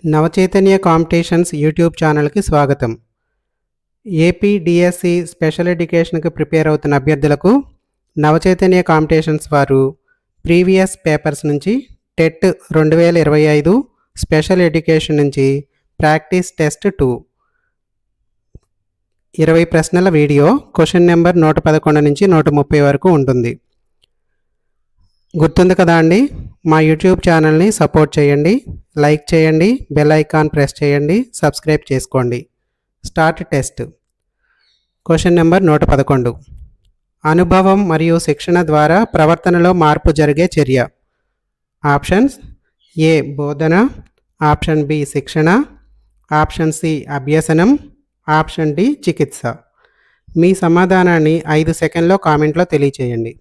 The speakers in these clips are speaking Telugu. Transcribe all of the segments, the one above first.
నవచైతన్య కాంపిటీషన్స్ యూట్యూబ్ ఛానల్కి స్వాగతం. ఏపీ డిఎస్సి స్పెషల్ ఎడ్యుకేషన్కి ప్రిపేర్ అవుతున్న అభ్యర్థులకు నవచైతన్య కాంపిటీషన్స్ వారు ప్రీవియస్ పేపర్స్ నుంచి టెట్ 2025 స్పెషల్ ఎడ్యుకేషన్ నుంచి ప్రాక్టీస్ టెస్ట్ 2 20 ప్రశ్నల వీడియో క్వశ్చన్ నెంబర్ 111 నుంచి 130 వరకు ఉంటుంది. గుర్తుంది కదా అండి, మా యూట్యూబ్ ఛానల్ని సపోర్ట్ చేయండి, లైక్ చేయండి, బెల్ ఐకాన్ ప్రెస్ చేయండి, సబ్స్క్రైబ్ చేసుకోండి. Start test. Question number 111. అనుభవం మరియు శిక్షణ ద్వారా ప్రవర్తనలో మార్పు జరిగే చర్య. ఆప్షన్స్: ఏ బోధన, ఆప్షన్ బి శిక్షణ, ఆప్షన్ సి అభ్యసనం, ఆప్షన్ డి చికిత్స. మీ సమాధానాన్ని 5 సెకండ్లో కామెంట్లో తెలియచేయండి.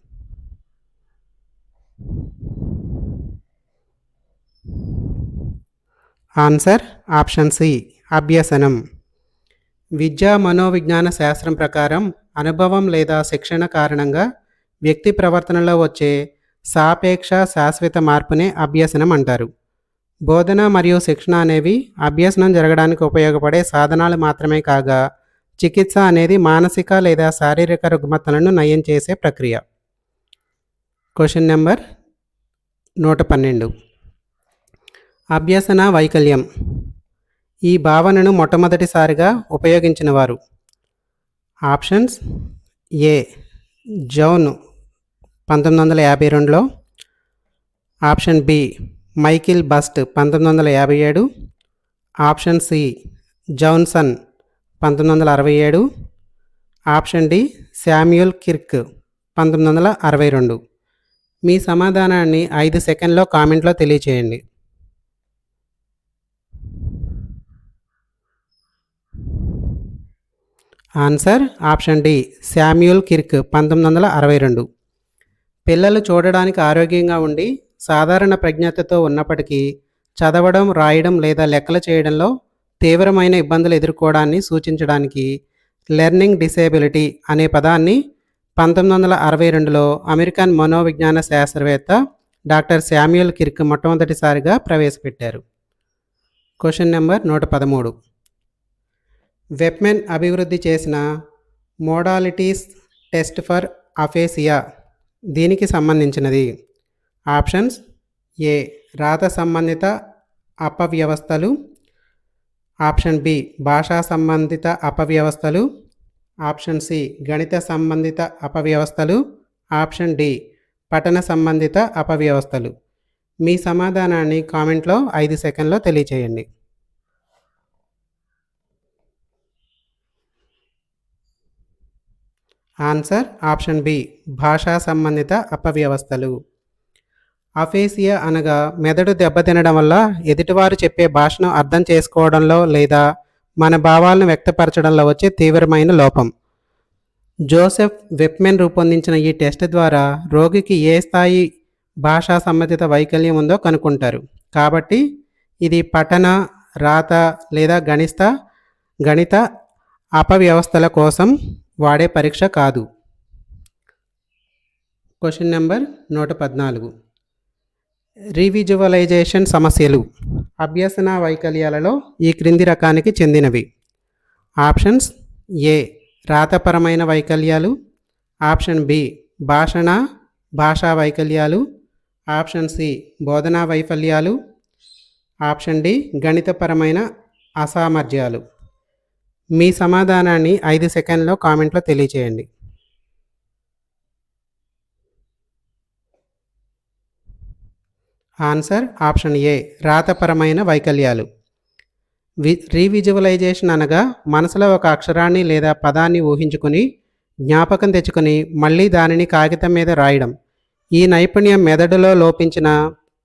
ఆన్సర్ ఆప్షన్ సి అభ్యసనం. విద్యా మనోవిజ్ఞాన శాస్త్రం ప్రకారం అనుభవం లేదా శిక్షణ కారణంగా వ్యక్తి ప్రవర్తనలో వచ్చే సాపేక్ష శాశ్వత మార్పునే అభ్యసనం అంటారు. బోధన మరియు శిక్షణ అనేవి అభ్యసనం జరగడానికి ఉపయోగపడే సాధనాలు మాత్రమే కాగా, చికిత్స అనేది మానసిక లేదా శారీరక రుగ్మతలను నయం చేసే ప్రక్రియ. Question number 112. అభ్యసన వైకల్యం ఈ భావనను మొట్టమొదటిసారిగా ఉపయోగించిన వారు. ఆప్షన్స్: ఏ జౌన్ 1952లో, option B Michael Bust 1957, option C Johnson 1967, option D Samuel Kirk 1962. మీ సమాధానాన్ని 5 సెకండ్లో కామెంట్లో తెలియచేయండి. Answer option D Samuel Kirk 1962. పిల్లలు చూడడానికి ఆరోగ్యంగా ఉండి సాధారణ ప్రజ్ఞతతో ఉన్నప్పటికీ చదవడం, రాయడం లేదా లెక్కలు చేయడంలో తీవ్రమైన ఇబ్బందులు ఎదుర్కోవడాన్ని సూచించడానికి లెర్నింగ్ డిసేబిలిటీ అనే పదాన్ని 1962లో అమెరికన్ మనోవిజ్ఞాన శాస్త్రవేత్త డాక్టర్ శామ్యూల్ కిర్క్ మొట్టమొదటిసారిగా ప్రవేశపెట్టారు. Question number 113. వెప్మెన్ అభివృద్ధి చేసిన మోడాలిటీస్ టెస్ట్ ఫర్ అఫేసియా దీనికి సంబంధించినది. ఆప్షన్స్: ఏ రాత సంబంధిత అపవ్యవస్థలు, ఆప్షన్ బి భాషా సంబంధిత అపవ్యవస్థలు, ఆప్షన్ సి గణిత సంబంధిత అపవ్యవస్థలు, ఆప్షన్ డి పఠన సంబంధిత అపవ్యవస్థలు. మీ సమాధానాన్ని కామెంట్లో 5 సెకండ్లో తెలియచేయండి. ఆన్సర్ ఆప్షన్ బి భాషా సంబంధిత అపవ్యవస్థలు. అఫేసియా అనగా మెదడు దెబ్బతినడం వల్ల ఎదుటివారు చెప్పే భాషను అర్థం చేసుకోవడంలో లేదా మన భావాలను వ్యక్తపరచడంలో వచ్చే తీవ్రమైన లోపం. జోసెఫ్ వెప్మెన్ రూపొందించిన ఈ టెస్ట్ ద్వారా రోగికి ఏ స్థాయి భాషా సంబంధిత వైకల్యం ఉందో కనుక్కుంటారు. కాబట్టి ఇది పఠన, రాత లేదా గణిత అపవ్యవస్థల కోసం వాడే పరీక్ష కాదు. Question number 114. రీవిజువలైజేషన్ సమస్యలు అభ్యసన వైకల్యాలలో ఈ క్రింది రకానికి చెందినవి. ఆప్షన్స్: ఏ రాతపరమైన వైకల్యాలు, ఆప్షన్ బి భాషా వైకల్యాలు, ఆప్షన్ సి బోధనా వైఫల్యాలు, ఆప్షన్ డి గణితపరమైన అసామర్థ్యాలు. మీ సమాధానాన్ని 5 సెకండ్లో కామెంట్లో తెలియచేయండి. Answer option A రాతపరమైన వైకల్యాలు. రీవిజువలైజేషన్ అనగా మనసులో ఒక అక్షరాన్ని లేదా పదాన్ని ఊహించుకుని జ్ఞాపకం తెచ్చుకొని మళ్ళీ దానిని కాగితం మీద రాయడం. ఈ నైపుణ్యం మెదడులో లోపించిన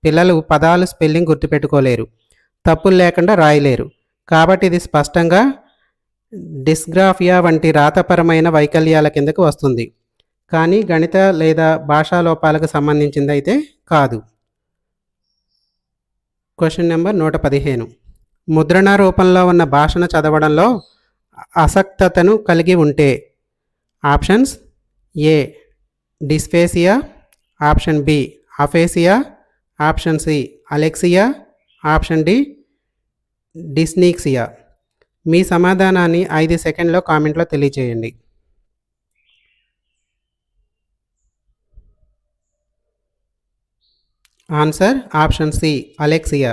పిల్లలు పదాలు స్పెల్లింగ్ గుర్తుపెట్టుకోలేరు, తప్పులు లేకుండా రాయలేరు. కాబట్టి ఇది స్పష్టంగా డిస్గ్రాఫియా వంటి రాతపరమైన వైకల్యాల కిందకు వస్తుంది, కానీ గణిత లేదా భాషా లోపాలకు సంబంధించింది అయితే కాదు. Question number 115. ముద్రణ రూపంలో ఉన్న భాషను చదవడంలో అసక్తతను కలిగి ఉంటే. Options: A dysphasia, option B aphasia, option C alexia, option D dyslexia. మీ సమాధానాన్ని 5 సెకండ్లో కామెంట్లో తెలియచేయండి. Answer option C alexia.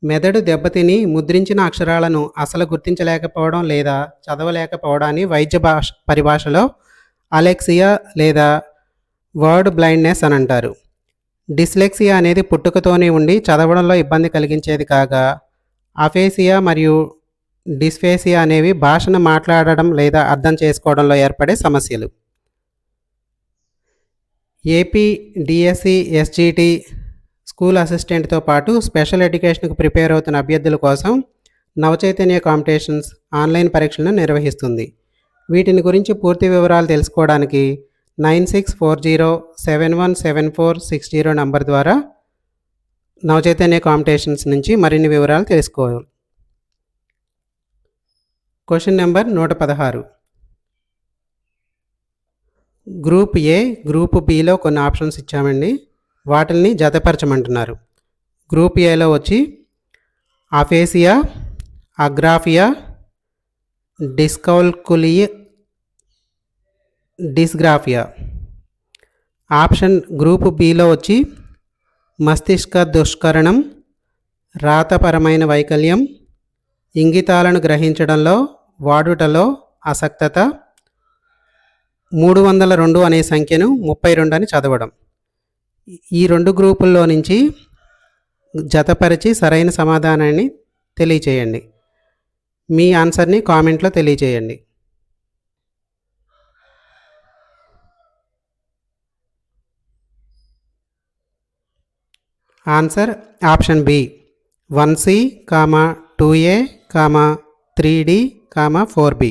మెదడు దెబ్బతిని ముద్రించిన అక్షరాలను అసలు గుర్తించలేకపోవడం లేదా చదవలేకపోవడాన్ని వైద్య పరిభాషలో అలెక్సియా లేదా వర్డ్ బ్లైండ్నెస్ అని అంటారు. డిస్లెక్సియా అనేది పుట్టుకతోనే ఉండి చదవడంలో ఇబ్బంది కలిగించేది కాగా, అఫేసియా మరియు డిస్ఫేసియా అనేవి భాషను మాట్లాడడం లేదా అర్థం చేసుకోవడంలో ఏర్పడే సమస్యలు. ఏపీ డిఎస్సి ఎస్జిటి స్కూల్ అసిస్టెంట్తో పాటు స్పెషల్ ఎడ్యుకేషన్కు ప్రిపేర్ అవుతున్న అభ్యర్థుల కోసం నవచైతన్య కాంపిటీషన్స్ ఆన్లైన్ పరీక్షలను నిర్వహిస్తుంది. వీటిని గురించి పూర్తి వివరాలు తెలుసుకోవడానికి 9640717460 నంబర్ ద్వారా నవచైతన్య కాంపిటీషన్స్ నుంచి మరిన్ని వివరాలు తెలుసుకోవాలి. Question number 116. Group A, group బిలో కొన్ని ఆప్షన్స్ ఇచ్చామండి. వాటిని జతపరచమంటున్నారు. గ్రూప్ ఏలో వచ్చి aphasia, agraphia, dysgraphia. Option group బిలో వచ్చి మస్తిష్క దుష్కరణం, రాతపరమైన వైకల్యం, ఇంగితాలను గ్రహించడంలో వాడుటలో అసక్తత, 302 అనే సంఖ్యను 32 అని చదవడం. ఈ 2 గ్రూపుల్లో నుంచి జతపరిచి సరైన సమాధానాన్ని తెలియచేయండి. మీ ఆన్సర్ని కామెంట్లో తెలియచేయండి. Answer option B 1C, 2A, 3D, 4B.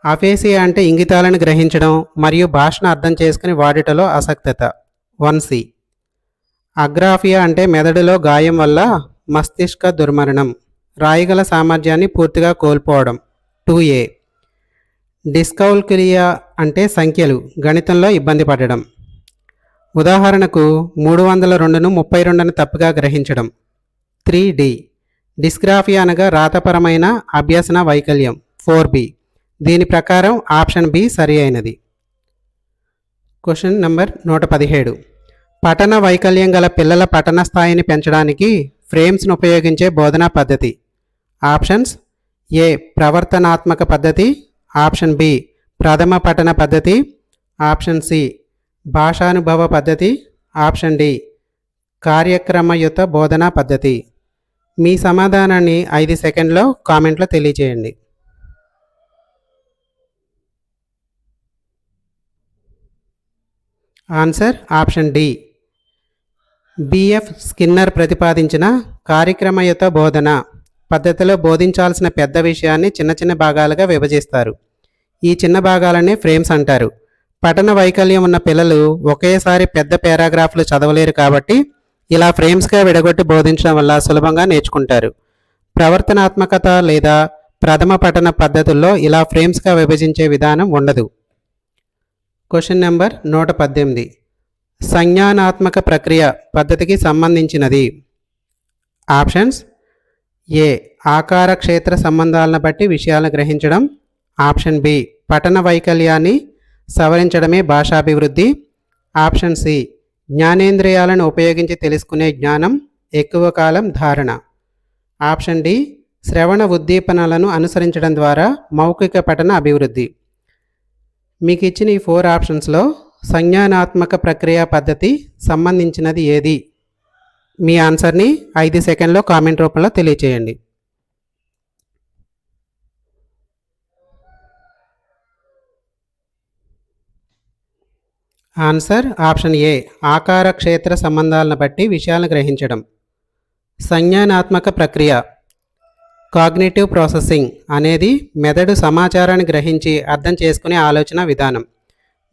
Aphasia అంటే ఇంగితాలను గ్రహించడం మరియు భాషను అర్థం చేసుకుని వాడుటలో అసక్తత 1C. అగ్రాఫియా అంటే మెదడులో గాయం వల్ల మస్తిష్క దుర్మరణం, రాయగల సామర్థ్యాన్ని పూర్తిగా కోల్పోవడం 2A. డిస్కౌల్కులియా అంటే సంఖ్యలు, గణితంలో ఇబ్బంది పడడం. ఉదాహరణకు 302ను 32ను తప్పుగా గ్రహించడం 3D. డిస్గ్రాఫియా అనగా రాతపరమైన అభ్యసన వైకల్యం 4B. దీని ప్రకారం ఆప్షన్ బి సరి అయినది. Question number 117. పఠన వైకల్యం గల పిల్లల పఠన స్థాయిని పెంచడానికి ఫ్రేమ్స్ను ఉపయోగించే బోధనా పద్ధతి. ఆప్షన్స్ ఏ ప్రవర్తనాత్మక పద్ధతి, ఆప్షన్ బి ప్రథమ పఠన పద్ధతి, ఆప్షన్ సి భాషానుభవ పద్ధతి, ఆప్షన్ డి కార్యక్రమయుత బోధనా పద్ధతి. మీ సమాధానాన్ని 5 సెకండ్లో కామెంట్లో తెలియజేయండి. Answer option D BF Skinner ప్రతిపాదించిన కార్యక్రమయుత బోధన పద్ధతిలో బోధించాల్సిన పెద్ద విషయాన్ని చిన్న చిన్న భాగాలుగా విభజిస్తారు. ఈ చిన్న భాగాలనే ఫ్రేమ్స్ అంటారు. పఠన వైకల్యం ఉన్న పిల్లలు ఒకేసారి పెద్ద పారాగ్రాఫ్లు చదవలేరు కాబట్టి ఇలా ఫ్రేమ్స్గా విడగొట్టి బోధించడం వల్ల సులభంగా నేర్చుకుంటారు. ప్రవర్తనాత్మకత లేదా ప్రథమ పఠన పద్ధతుల్లో ఇలా ఫ్రేమ్స్గా విభజించే విధానం ఉండదు. Question number 118. సంజ్ఞానాత్మక ప్రక్రియ పద్ధతికి సంబంధించినది. ఆప్షన్స్ ఏ ఆకార క్షేత్ర సంబంధాలను బట్టి విషయాలను గ్రహించడం, ఆప్షన్ బి పఠన వైకల్యాన్ని సవరించడమే భాషాభివృద్ధి, ఆప్షన్ సి జ్ఞానేంద్రియాలను ఉపయోగించి తెలుసుకునే జ్ఞానం, ఎక్కువ కాలం ధారణ, ఆప్షన్ డి శ్రవణ ఉద్దీపనలను అనుసరించడం ద్వారా మౌఖిక పఠన అభివృద్ధి. మీకు ఇచ్చిన ఈ 4 ఆప్షన్స్లో సంజ్ఞానాత్మక ప్రక్రియ పద్ధతి సంబంధించినది ఏది? మీ ఆన్సర్ని 5 సెకండ్లో కామెంట్ రూపంలో తెలియచేయండి. ఆన్సర్ ఆప్షన్ ఏ ఆకార క్షేత్ర సంబంధాలను బట్టి విషయాలను గ్రహించడం. సంజ్ఞానాత్మక ప్రక్రియ కాగ్నిటివ్ ప్రాసెసింగ్ అనేది మెదడు సమాచారాన్ని గ్రహించి అర్థం చేసుకునే ఆలోచన విధానం.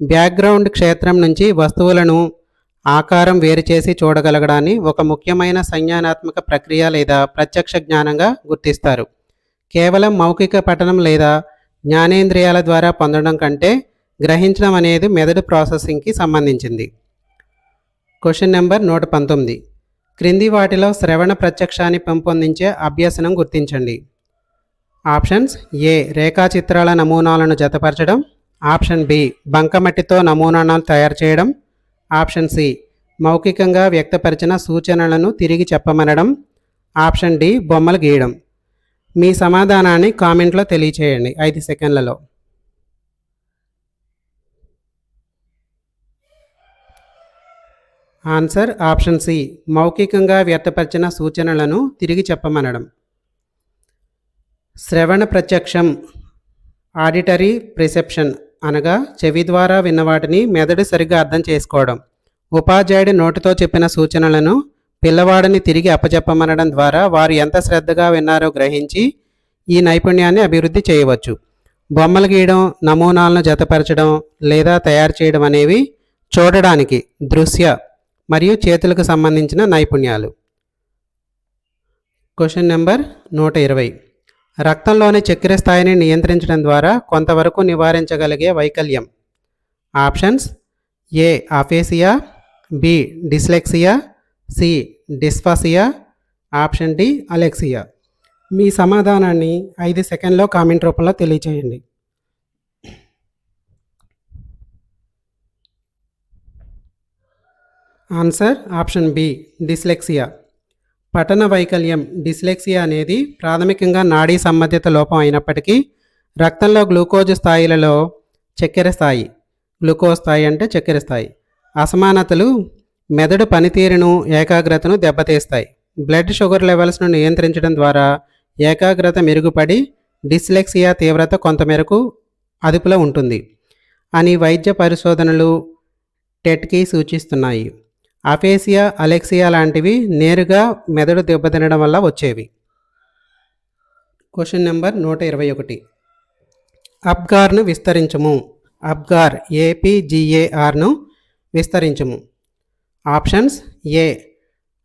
బ్యాక్గ్రౌండ్ క్షేత్రం నుంచి వస్తువులను ఆకారం వేరు చేసి చూడగలగడాన్ని ఒక ముఖ్యమైన సంజ్ఞానాత్మక ప్రక్రియ లేదా ప్రత్యక్ష జ్ఞానంగా గుర్తిస్తారు. కేవలం మౌఖిక పఠనం లేదా జ్ఞానేంద్రియాల ద్వారా పొందడం కంటే గ్రహించడం అనేది మెదడు ప్రాసెసింగ్కి సంబంధించింది. Question number 119. క్రింది వాటిలో శ్రవణ ప్రత్యక్షాన్ని పెంపొందించే అభ్యసనం గుర్తించండి. ఆప్షన్స్: ఏ. రేఖాచిత్రాల నమూనాలను జతపరచడం. Option B. బంకమట్టితో నమూనాలను తయారు చేయడం. Option C. మౌఖికంగా వ్యక్తపరిచిన సూచనలను తిరిగి చెప్పమనడం. Option D. బొమ్మలు గీయడం. మీ సమాధానాన్ని కామెంట్లో తెలియచేయండి 5 సెకండ్లలో. Answer option C. మౌఖికంగా వ్యక్తపరిచిన సూచనలను తిరిగి చెప్పమనడం. శ్రవణ ప్రత్యక్షం ఆడిటరీ ప్రిసెప్షన్ అనగా చెవి ద్వారా విన్న వాటిని మెదడు సరిగ్గా అర్థం చేసుకోవడం. ఉపాధ్యాయుడి నోటితో చెప్పిన సూచనలను పిల్లవాడిని తిరిగి అప్పచెప్పమనడం ద్వారా వారు ఎంత శ్రద్ధగా విన్నారో గ్రహించి ఈ నైపుణ్యాన్ని అభివృద్ధి చేయవచ్చు. బొమ్మలు గీయడం, నమూనాలను జతపరచడం లేదా తయారు చేయడం అనేవి చూడడానికి దృశ్య మరియు చేతులకు సంబంధించిన నైపుణ్యాలు. Question number 120. రక్తంలోని చక్కెర స్థాయిని నియంత్రించడం ద్వారా కొంతవరకు నివారించగలిగే వైకల్యం. Options: A. Aphasia. B. Dyslexia. C. Dysphasia. Option D. Alexia. మీ సమాధానాన్ని 5 సెకండ్లో కామెంట్ రూపంలో తెలియచేయండి. Answer option B. డిస్లెక్సియా. పఠన వైకల్యం డిస్లెక్సియా అనేది ప్రాథమికంగా నాడీ సంబంధిత లోపం అయినప్పటికీ రక్తంలో గ్లూకోజ్ స్థాయిలలో చక్కెర స్థాయి, గ్లూకోజ్ స్థాయి అంటే చక్కెర స్థాయి అసమానతలు మెదడు పనితీరును, ఏకాగ్రతను దెబ్బతీస్తాయి. బ్లడ్ షుగర్ లెవెల్స్ను నియంత్రించడం ద్వారా ఏకాగ్రత మెరుగుపడి డిస్లెక్సియా తీవ్రత కొంతమేరకు అదుపులో ఉంటుంది అని వైద్య పరిశోధనలు టెట్కి సూచిస్తున్నాయి. అఫేసియా, అలెక్సియా లాంటివి నేరుగా మెదడు దెబ్బతినడం వల్ల వచ్చేవి. Question number 121. అబ్గార్ను విస్తరించము. అబ్గార్ APGARను విస్తరించము. Options: A.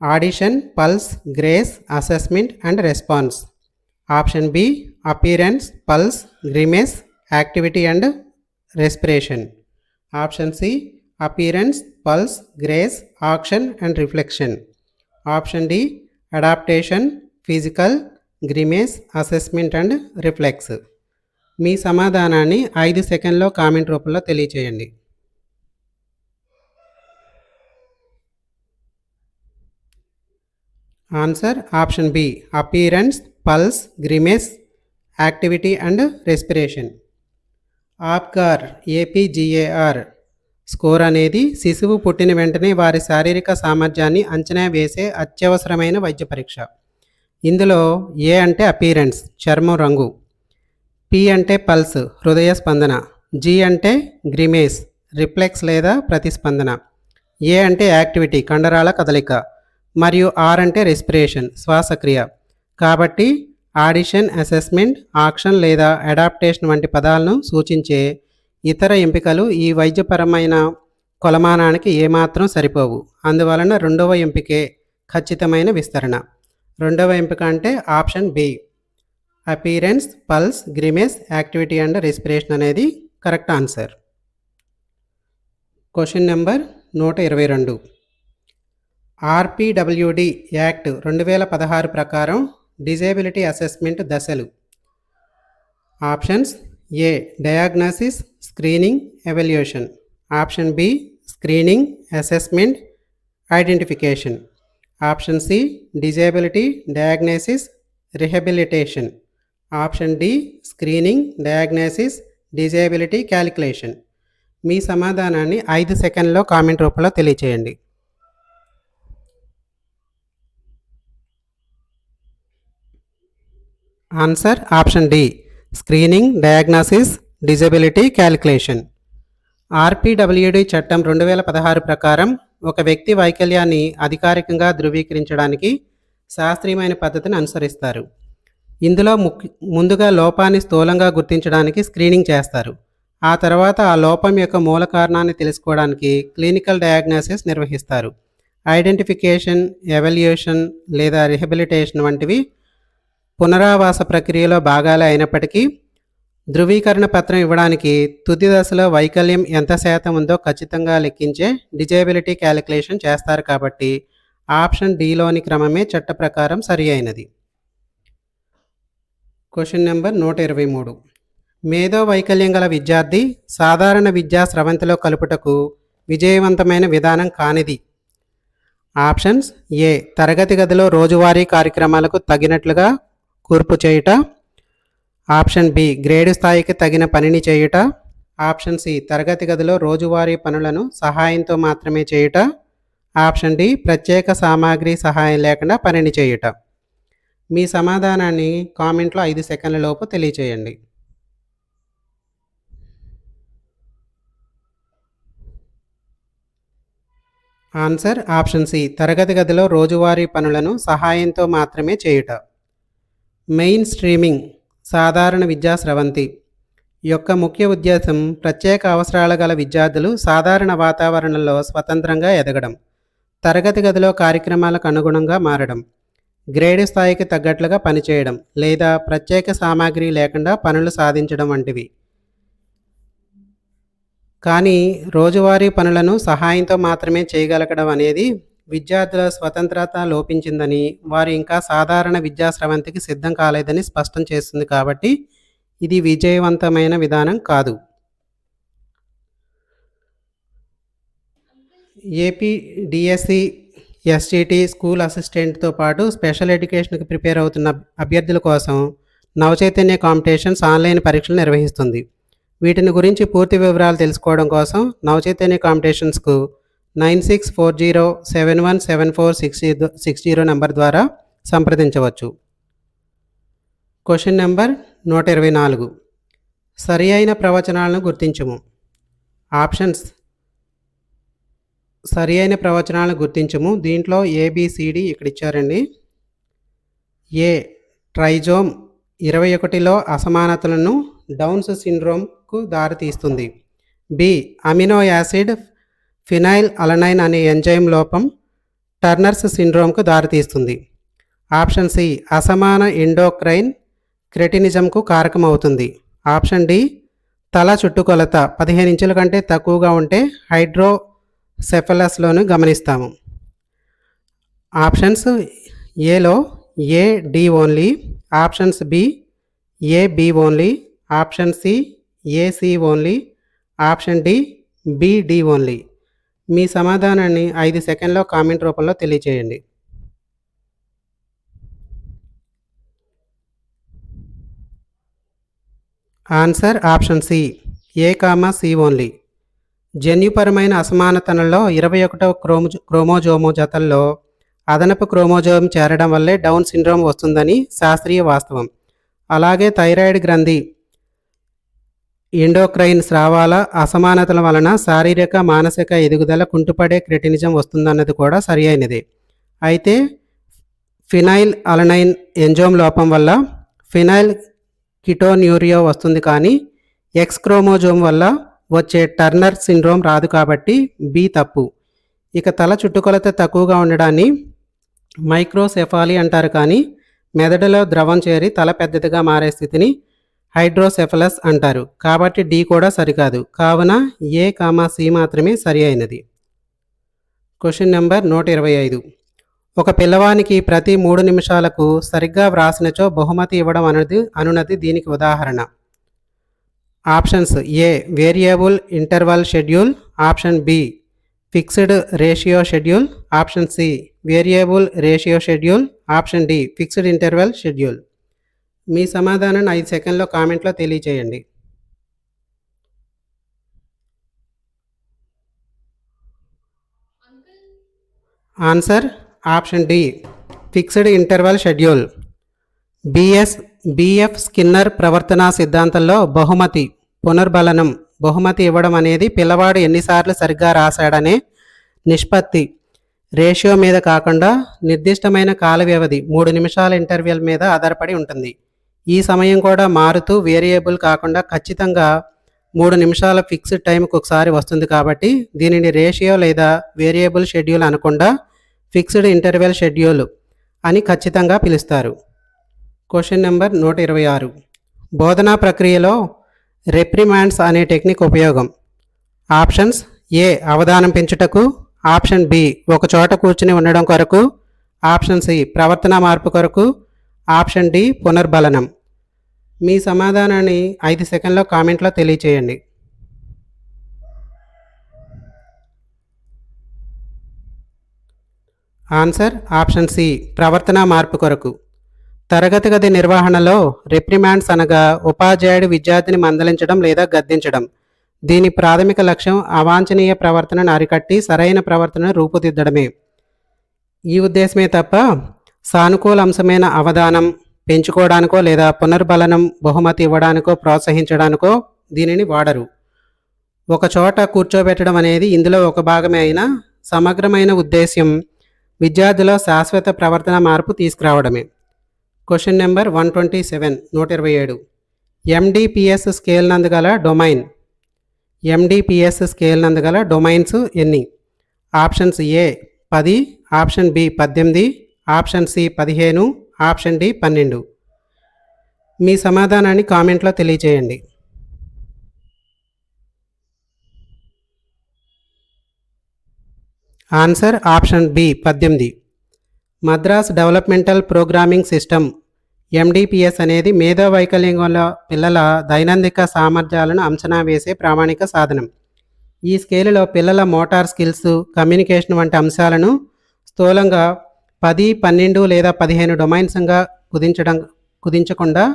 Audition, pulse, grace, assessment and response. Option B. Appearance, pulse, grimace, activity and respiration. Option C. Appearance, pulse, grace, action and reflection. Option D. Adaptation, physical, grimace, assessment and reflex. మీ సమాధానాన్ని 5 సెకండ్లో కామెంట్ రూపంలో తెలియచేయండి. Answer option B. Appearance, pulse, grimace, activity and respiration. Apgar APGAR score అనేది శిశువు పుట్టిన వెంటనే వారి శారీరక సామర్థ్యాన్ని అంచనా వేసే అత్యవసరమైన వైద్య పరీక్ష. ఇందులో ఏ అంటే అపీరెన్స్, చర్మం రంగు. పి అంటే పల్స్, హృదయ స్పందన. జి అంటే గ్రిమేస్, రిఫ్లెక్స్ లేదా ప్రతిస్పందన. ఏ అంటే యాక్టివిటీ, కండరాల కదలిక. మరియు ఆర్ అంటే రెస్పిరేషన్, శ్వాసక్రియ. కాబట్టి ఆడిషన్, అసెస్మెంట్, ఆక్షన్ లేదా అడాప్టేషన్ వంటి పదాలను సూచించే ఇతర ఎంపికలు ఈ వైద్యపరమైన కొలమానానికి ఏమాత్రం సరిపోవు. అందువలన రెండవ ఎంపికే ఖచ్చితమైన విస్తరణ. రెండవ ఎంపిక అంటే option B. Appearance, pulse, grimace, activity and respiration అనేది correct answer. Question number 122. RPWD act 2016 ప్రకారం డిజేబిలిటీ అసెస్మెంట్ దశలు. Options: A. Diagnosis, screening, evaluation. Option B. Screening, assessment, identification. Option C. Disability, diagnosis, rehabilitation. Option D. Screening, diagnosis, disability calculation. మీ సమాధానాన్ని 5 సెకండ్లో కామెంట్ రూపంలో తెలియచేయండి. Answer option D. Screening, diagnosis, disability calculation. RPWD చట్టం 2016 ప్రకారం ఒక వ్యక్తి వైకల్యాన్ని అధికారికంగా ధృవీకరించడానికి శాస్త్రీయమైన పద్ధతిని అనుసరిస్తారు. ఇందులో ముందుగా లోపాన్ని స్థూలంగా గుర్తించడానికి స్క్రీనింగ్ చేస్తారు. ఆ తర్వాత ఆ లోపం యొక్క మూల కారణాన్ని తెలుసుకోవడానికి క్లినికల్ డయాగ్నోసిస్ నిర్వహిస్తారు. ఐడెంటిఫికేషన్, ఎవాల్యుయేషన్ లేదా రిహాబిలిటేషన్ వంటివి పునరావాస ప్రక్రియలో భాగాలే అయినప్పటికీ ధృవీకరణ పత్రం ఇవ్వడానికి తుది దశలో వైకల్యం ఎంత శాతం ఉందో ఖచ్చితంగా లెక్కించే డిజేబిలిటీ క్యాలిక్యులేషన్ చేస్తారు. కాబట్టి ఆప్షన్ డిలోని క్రమమే చట్ట ప్రకారం సరి అయినది. Question number 123. మేధో వైకల్యం గల విద్యార్థి సాధారణ విద్యా స్రవంతిలో కలుపుటకు విజయవంతమైన విధానం కానిది. ఆప్షన్స్: ఏ. తరగతి గదిలో రోజువారీ కార్యక్రమాలకు తగినట్లుగా కూర్పు చేయుట. Option B. గ్రేడు స్థాయికి తగిన పనిని చేయుట. Option C. తరగతి గదిలో రోజువారీ పనులను సహాయంతో మాత్రమే చేయుట. Option D. ప్రత్యేక సామాగ్రి సహాయం లేకుండా పనిని చేయుట. మీ సమాధానాన్ని కామెంట్లో 5 సెకండ్ల లోపు తెలియచేయండి. Answer option C. తరగతి గదిలో రోజువారీ పనులను సహాయంతో మాత్రమే చేయుట. మెయిన్ స్ట్రీమింగ్ సాధారణ విద్యా స్రవంతి యొక్క ముఖ్య ఉద్దేశం ప్రత్యేక అవసరాల గల విద్యార్థులు సాధారణ వాతావరణంలో స్వతంత్రంగా ఎదగడం, తరగతి గదిలో కార్యక్రమాలకు అనుగుణంగా మారడం, గ్రేడ్ స్థాయికి తగ్గట్లుగా పనిచేయడం లేదా ప్రత్యేక సామాగ్రి లేకుండా పనులు సాధించడం వంటివి. కానీ రోజువారీ పనులను సహాయంతో మాత్రమే చేయగలగడం అనేది విద్యార్థుల స్వతంత్రత లోపించిందని, వారు ఇంకా సాధారణ విద్యా స్రవంతికి సిద్ధం కాలేదని స్పష్టం చేస్తుంది. కాబట్టి ఇది విజయవంతమైన విధానం కాదు. ఏపీ డిఎస్సి ఎస్జిటి స్కూల్ అసిస్టెంట్తో పాటు స్పెషల్ ఎడ్యుకేషన్కి ప్రిపేర్ అవుతున్న అభ్యర్థుల కోసం నవచైతన్య కాంపిటీషన్స్ ఆన్లైన్ పరీక్షలు నిర్వహిస్తుంది. వీటిని గురించి పూర్తి వివరాలు తెలుసుకోవడం కోసం నవచైతన్య కాంపిటీషన్స్కు 9640717460 నంబర్ ద్వారా సంప్రదించవచ్చు. Question number 124. సరి అయిన ప్రవచనాలను గుర్తించుము. ఆప్షన్స్: సరి అయిన ప్రవచనాలను గుర్తించము. దీంట్లో ఏబిసిడి ఇక్కడ ఇచ్చారండి. ఏ. ట్రైజోమ్ 21లో అసమానతలను డౌన్స్ సిండ్రోమ్కు దారితీస్తుంది. B. Amino acid phenylalanine అనే ఎంజైమ్ లోపం టర్నర్స్ సిండ్రోమ్కు దారితీస్తుంది. Option C. అసమాన ఎండోక్రైన్ క్రెటినిజంకు కారకమవుతుంది. Option D. తల చుట్టుకొలత 15 ఇంచుల కంటే తక్కువగా ఉంటే హైడ్రోసెఫలస్లోను గమనిస్తాము. ఆప్షన్స్: ఏలో A D only, options B A B only, option C A C only, option D B D only. మీ సమాధానాన్ని 5 సెకండ్లో కామెంట్ రూపంలో తెలియచేయండి. Answer option C A comma C only. జన్యుపరమైన అసమానతలలో 21వ క్రోమోజోము జతల్లో అదనపు క్రోమోజోమ్ చేరడం వల్లే డౌన్ సిండ్రోమ్ వస్తుందని శాస్త్రీయ వాస్తవం. అలాగే థైరాయిడ్ గ్రంథి ఎండోక్రైన్ స్రావాల అసమానతల వలన శారీరక మానసిక ఎదుగుదల కుంటుపడే క్రెటినిజం వస్తుందన్నది కూడా సరి అయినదే. అయితే ఫినైల్ అలనైన్ ఎంజైమ్ లోపం వల్ల ఫినైల్ కిటోన్యూరియా వస్తుంది, కానీ ఎక్స్ క్రోమోజోమ్ వల్ల వచ్చే టర్నర్ సిండ్రోమ్ రాదు. కాబట్టి బి తప్పు. ఇక తల చుట్టుకొలత తక్కువగా ఉండడాన్ని మైక్రోసెఫాలీ అంటారు, కానీ మెదడులో ద్రవం చేరి తల పెద్దదిగా మారే స్థితిని హైడ్రోసెఫలస్ అంటారు. కాబట్టి డి కూడా సరికాదు. కావున ఏ కామా సి మాత్రమే సరి అయినది. Question number 125. ఒక పిల్లవానికి ప్రతి 3 నిమిషాలకు సరిగ్గా వ్రాసినచో బహుమతి ఇవ్వడం అనున్నది దీనికి ఉదాహరణ. Options: A. Variable interval schedule, option B fixed ratio schedule, option C variable ratio schedule, option D fixed interval schedule. మీ సమాధానాన్ని 5 సెకండ్లో కామెంట్లో తెలియచేయండి. Answer option D fixed interval schedule. B F Skinner ప్రవర్తనా సిద్ధాంతంలో బహుమతి పునర్బలనం బహుమతి ఇవ్వడం అనేది పిల్లవాడు ఎన్నిసార్లు సరిగ్గా రాశాడనే నిష్పత్తి రేషియో మీద కాకుండా నిర్దిష్టమైన కాల వ్యవధి 3 నిమిషాల ఇంటర్వెల్ మీద ఆధారపడి ఉంటుంది. ఈ సమయం కూడా మారుతూ వేరియబుల్ కాకుండా ఖచ్చితంగా 3 నిమిషాల ఫిక్స్డ్ టైంకి ఒకసారి వస్తుంది. కాబట్టి దీనిని రేషియో లేదా వేరియబుల్ షెడ్యూల్ అనకుండా ఫిక్స్డ్ ఇంటర్వెల్ షెడ్యూల్ అని ఖచ్చితంగా పిలుస్తారు. Question number 126. బోధనా ప్రక్రియలో రెప్రిమాండ్స్ అనే టెక్నిక్ ఉపయోగం. ఆప్షన్స్: ఏ. అవధానం పెంచుటకు, ఆప్షన్ బి ఒక చోట కూర్చుని ఉండడం కొరకు, ఆప్షన్ సి ప్రవర్తన మార్పు కొరకు, ఆప్షన్ డి పునర్బలనం. మీ సమాధానాన్ని 5 సెకండ్లో కామెంట్లో తెలియచేయండి. ఆన్సర్ ఆప్షన్ సి ప్రవర్తన మార్పు కొరకు. తరగతి గది నిర్వహణలో రిప్రిమాండ్స్ అనగా ఉపాధ్యాయుడు విద్యార్థిని మందలించడం లేదా గద్దించడం. దీని ప్రాథమిక లక్ష్యం అవాంఛనీయ ప్రవర్తనను అరికట్టి సరైన ప్రవర్తనను రూపుదిద్దడమే. ఈ ఉద్దేశమే తప్ప సానుకూల అంశమైన అవధానం పెంచుకోవడానికో లేదా పునర్బలనం బహుమతి ఇవ్వడానికో ప్రోత్సహించడానికో దీనిని వాడరు. ఒక చోట కూర్చోబెట్టడం అనేది ఇందులో ఒక భాగమే అయినా సమగ్రమైన ఉద్దేశ్యం విద్యార్థుల శాశ్వత ప్రవర్తన మార్పు తీసుకురావడమే. Question number 127 127. ఎండిపిఎస్ స్కేల్ నందుగల డొమైన్. ఎండిపిఎస్ స్కేల్ నందుగల డొమైన్స్ ఎన్ని? Options A 10, option B 18, option C 15, option D 12. మీ సమాధానాన్ని కామెంట్లో తెలియచేయండి. Answer option B 18. Madras developmental programming system MDPS అనేది మేధో వైకల్యం గల పిల్లల దైనందిక సామర్థ్యాలను అంచనా వేసే ప్రామాణిక సాధనం. ఈ స్కేలులో పిల్లల మోటార్ స్కిల్స్, కమ్యూనికేషన్ వంటి అంశాలను స్థూలంగా 10, 12 లేదా 15 డొమైన్స్గా కుదించకుండా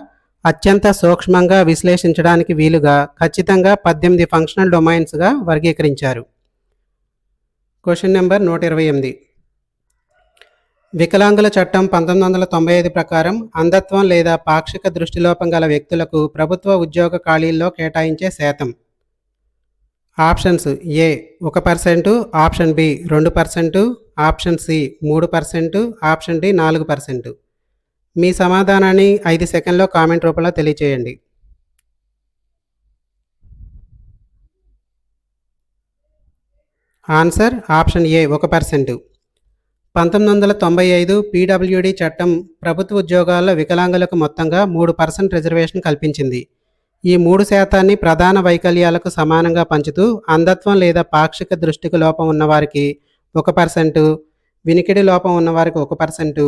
అత్యంత సూక్ష్మంగా విశ్లేషించడానికి వీలుగా ఖచ్చితంగా 18 ఫంక్షనల్ డొమైన్స్గా వర్గీకరించారు. Question number 128. వికలాంగుల చట్టం 1995 ప్రకారం అంధత్వం లేదా పాక్షిక దృష్టిలోపం గల వ్యక్తులకు ప్రభుత్వ ఉద్యోగ ఖాళీల్లో కేటాయించే శాతం. Options A 1%, option B 2%, option C 3%, option D 4%. మీ సమాధానాన్ని 5 సెకండ్లో కామెంట్ రూపంలో తెలియచేయండి. Answer option A 1%. 1995 పీడబ్ల్యూడి చట్టం ప్రభుత్వ ఉద్యోగాల్లో వికలాంగులకు మొత్తంగా 3% రిజర్వేషన్ కల్పించింది. ఈ 3% ప్రధాన వైకల్యాలకు సమానంగా పంచుతూ అంధత్వం లేదా పాక్షిక దృష్టికి లోపం ఉన్నవారికి 1%, వినికిడి లోపం ఉన్నవారికి 1%,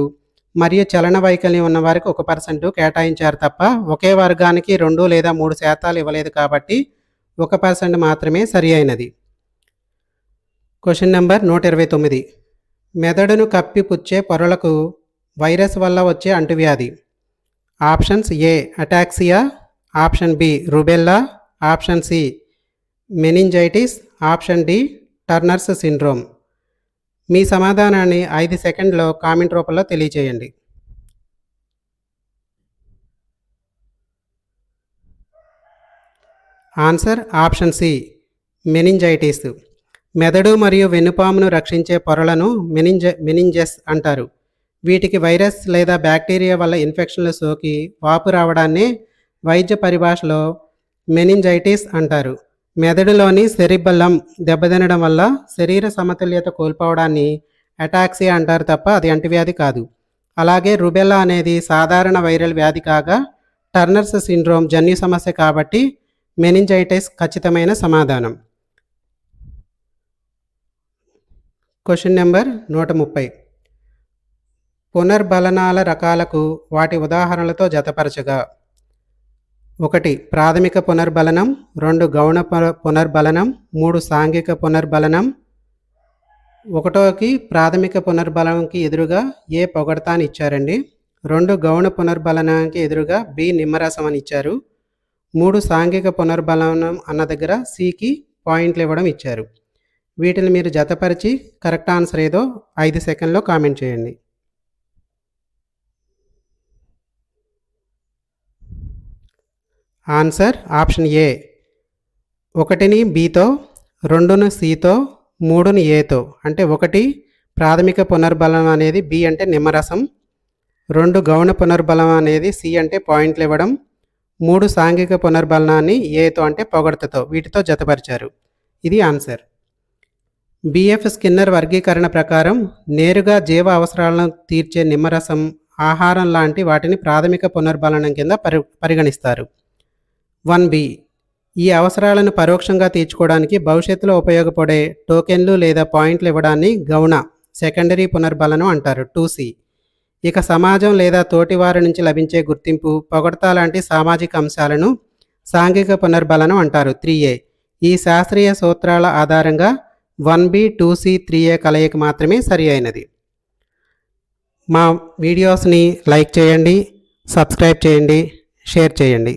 మరియు చలన వైకల్యం ఉన్నవారికి 1% కేటాయించారు తప్ప ఒకే వర్గానికి 2 లేదా 3% ఇవ్వలేదు కాబట్టి 1% మాత్రమే సరి అయినది. Question number 129. మెదడును కప్పిపుచ్చే పొరలకు వైరస్ వల్ల వచ్చే అంటువ్యాధి. Options A ataxia, option B rubella, option C meningitis, option D Turner's syndrome. మీ సమాధానాన్ని 5 సెకండ్లో కామెంట్ రూపంలో తెలియచేయండి. Answer option C meningitis. మెదడు మరియు వెన్నుపామును రక్షించే పొరలను మెనింజెస్ అంటారు. వీటికి వైరస్ లేదా బ్యాక్టీరియా వల్ల ఇన్ఫెక్షన్లు సోకి వాపు రావడాన్ని వైద్య పరిభాషలో మెనింజైటిస్ అంటారు. మెదడులోని సెరిబెల్లం దెబ్బతినడం వల్ల శరీర సమతుల్యత కోల్పోవడాన్ని అటాక్సియా అంటారు తప్ప అది అంటువ్యాధి కాదు. అలాగే రుబెల్లా అనేది సాధారణ వైరల్ వ్యాధి కాగా టర్నర్స్ సిండ్రోమ్ జన్యు సమస్య కాబట్టి మెనింజైటిస్ ఖచ్చితమైన సమాధానం. Question number 130. పునర్బలనాల రకాలకు వాటి ఉదాహరణలతో జతపరచగా. 1 ప్రాథమిక పునర్బలనం, 2 గౌణ పునర్బలనం, 3 సాంఘిక పునర్బలనం. 1కి ప్రాథమిక పునర్బలనంకి ఎదురుగా ఏ పొగడతా అని ఇచ్చారండి. 2 గౌణ పునర్బలనానికి ఎదురుగా బి నిమ్మరసం అని ఇచ్చారు. 3 సాంఘిక పునర్బలనం అన్న దగ్గర సికి పాయింట్లు ఇవ్వడం ఇచ్చారు. వీటిని మీరు జతపరిచి కరెక్ట్ ఆన్సర్ ఏదో 5 సెకండ్లో కామెంట్ చేయండి. ఆన్సర్ ఆప్షన్ ఏ 1ని బితో, 2ను సితో, 3ని ఏతో. అంటే 1 ప్రాథమిక పునర్బలం అనేది బి అంటే నిమ్మరసం, 2 గౌణ పునర్బలం అనేది సి అంటే పాయింట్లు ఇవ్వడం, 3 సాంఘిక పునర్బలనాన్ని ఏతో అంటే పొగడ్తతో వీటితో జతపరిచారు. ఇది ఆన్సర్. బిఎఫ్ స్కిన్నర్ వర్గీకరణ ప్రకారం నేరుగా జీవ అవసరాలను తీర్చే నిమ్మరసం, ఆహారం లాంటి వాటిని ప్రాథమిక పునర్బలనం కింద పరిగణిస్తారు. 1బి ఈ అవసరాలను పరోక్షంగా తీర్చుకోవడానికి భవిష్యత్తులో ఉపయోగపడే టోకెన్లు లేదా పాయింట్లు ఇవ్వడాన్ని గౌణ సెకండరీ పునర్బలనం అంటారు 2C. ఇక సమాజం లేదా తోటివారి నుంచి లభించే గుర్తింపు, పొగడ్త లాంటి సామాజిక అంశాలను సాంఘిక పునర్బలనం అంటారు 3A. ఈ శాస్త్రీయ సూత్రాల ఆధారంగా 1B 2C 3A కలయిక మాత్రమే సరి అయినది. మా వీడియోస్ని లైక్ చేయండి, సబ్స్క్రైబ్ చేయండి, షేర్ చేయండి.